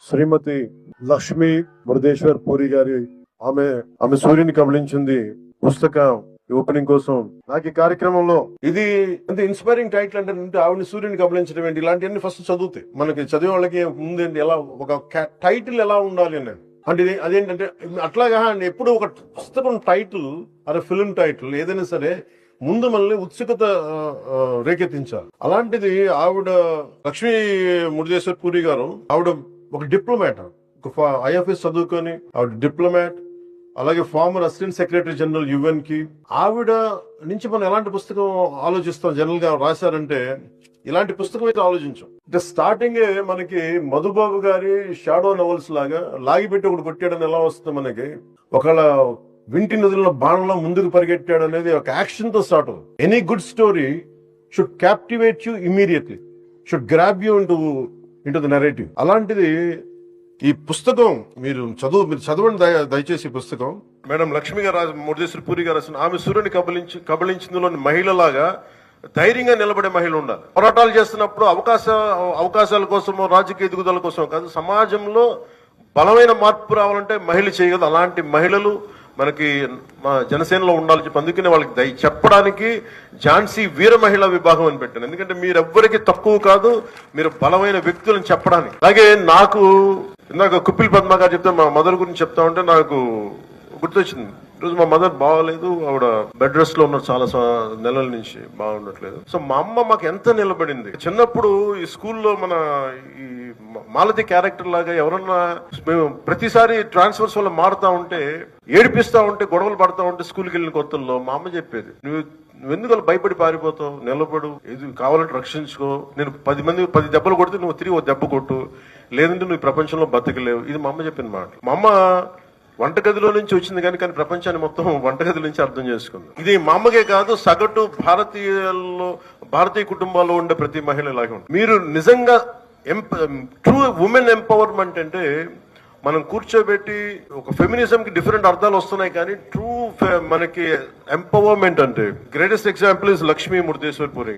శ్రీమతి లక్ష్మీ మురుదేశ్వర్ పూరి గారి ఆమె సూర్యుని కబళించింది పుస్తకం ఓపెనింగ్ కోసం నాకు ఈ కార్యక్రమంలో ఇది ఎంత ఇన్స్పైరింగ్ టైటిల్ అంటే ఆవిడ సూర్యుని కబళించడం ఏంటి ఇలాంటివన్నీ ఫస్ట్ చదివితే మనకి చదివే వాళ్ళకి ముందేంటి ఎలా ఒక టైటిల్ ఎలా ఉండాలి అని అంటే అదేంటంటే అట్లాగా ఎప్పుడు ఒక పుస్తకం టైటిల్ అదే ఫిల్మ్ టైటిల్ ఏదైనా సరే ముందు మనల్ని ఉత్సుకత రేకెత్తించాలి. అలాంటిది ఆవిడ లక్ష్మీ మురుదేశ్వర్ పూరి గారు ఆవిడ ఒక డిప్లొమాట్, ఒక ఐఎఫ్ఎస్ చదువుకొని ఆవిడ డిప్లొమాట్, అలాగే former assistant secretary general UN కి. ఆవిడ నుంచి మనం ఎలాంటి పుస్తకం ఆలోచిస్తాం జనరల్ గా రాశారంటే ఇలాంటి పుస్తకం అయితే ఆలోచించాం. అంటే స్టార్టింగ్ మనకి మధుబాబు గారి షాడో నవల్స్ లాగా లాగిపెట్టి ఒకటి కొట్టాడని ఎలా వస్తుంది మనకి, ఒకళ్ళ వింటి నదుల బాణంలో ముందుకు పరిగెట్టాడు అనేది ఒక యాక్షన్ తో స్టార్ట్ అవుతుంది. Any good story should captivate you immediately, should grab you into the narrative. అలాంటిది ఈ పుస్తకం మీరు చదవండి దయచేసి. ఈ పుస్తకం మేడం లక్ష్మి గారు మురుదేశ్వర్ పూరి గారు రాసిన ఆమె సూర్యుని కబళించిందిలోని మహిళలాగా ధైర్యంగా నిలబడే మహిళ ఉండాలి. పోరాటాలు చేస్తున్నప్పుడు అవకాశాల కోసమో రాజకీయ ఎదుగుదల కోసం కాదు, సమాజంలో బలమైన మార్పు రావాలంటే మహిళ చేయగలదు. అలాంటి మహిళలు మనకి మా జనసేనలో ఉండాలి చెప్పి అందుకనే వాళ్ళకి చెప్పడానికి ఝాన్సీ వీర మహిళా విభాగం అని పెట్టాను. ఎందుకంటే మీరెవ్వరికి తక్కువ కాదు, మీరు బలమైన వ్యక్తులను చెప్పడానికి. అలాగే నాకు ఇందాక కుప్పిల్ పద్మ గారు చెప్తే మా మదర్ గురించి చెప్తా ఉంటే నాకు గుర్తొచ్చింది. ఈరోజు మా మదర్ బాగాలేదు, ఆవిడ బెడ్ రెస్ట్ లో ఉన్నారు చాలా నెలల నుంచి, బాగుండట్లేదు. సో మా అమ్మ మాకు ఎంత నిలబడింది. చిన్నప్పుడు ఈ స్కూల్లో మన ఈ మాలతి క్యారెక్టర్ లాగా ఎవరన్నా మేము ప్రతిసారి ట్రాన్స్ఫర్స్ వల్ల మారుతా ఉంటే, ఏడిపిస్తా ఉంటే, గొడవలు పడతా ఉంటే స్కూల్కి వెళ్ళిన కొత్తల్లో మా అమ్మ చెప్పేది, నువ్వెందుకు భయపడి పారిపోతావు, నిలబడు, ఇది కావాలంటే రక్షించుకో, నేను 10 దెబ్బలు కొడితే నువ్వు తిరిగి 1 దెబ్బ కొట్టు, లేదంటే నువ్వు ప్రపంచంలో బతకలేవు. ఇది మా అమ్మ చెప్పిన మాట. మా అమ్మ వంటగదిలో నుంచి వచ్చింది కానీ ప్రపంచాన్ని మొత్తం వంటగది నుంచి అర్థం చేసుకుంది. ఇది మా అమ్మకే కాదు, సగటు భారతీయ కుటుంబాల్లో ఉండే ప్రతి మహిళ ఇలాగే ఉంటుంది. మీరు నిజంగా ట్రూ ఉమెన్ ఎంపవర్మెంట్ అంటే మనం కూర్చోబెట్టి ఒక ఫెమినిజం కి డిఫరెంట్ అర్థాలు వస్తున్నాయి, కానీ ట్రూ మనకి ఎంపవర్మెంట్ అంటే greatest example is Lakshmi Murudeshwar puri.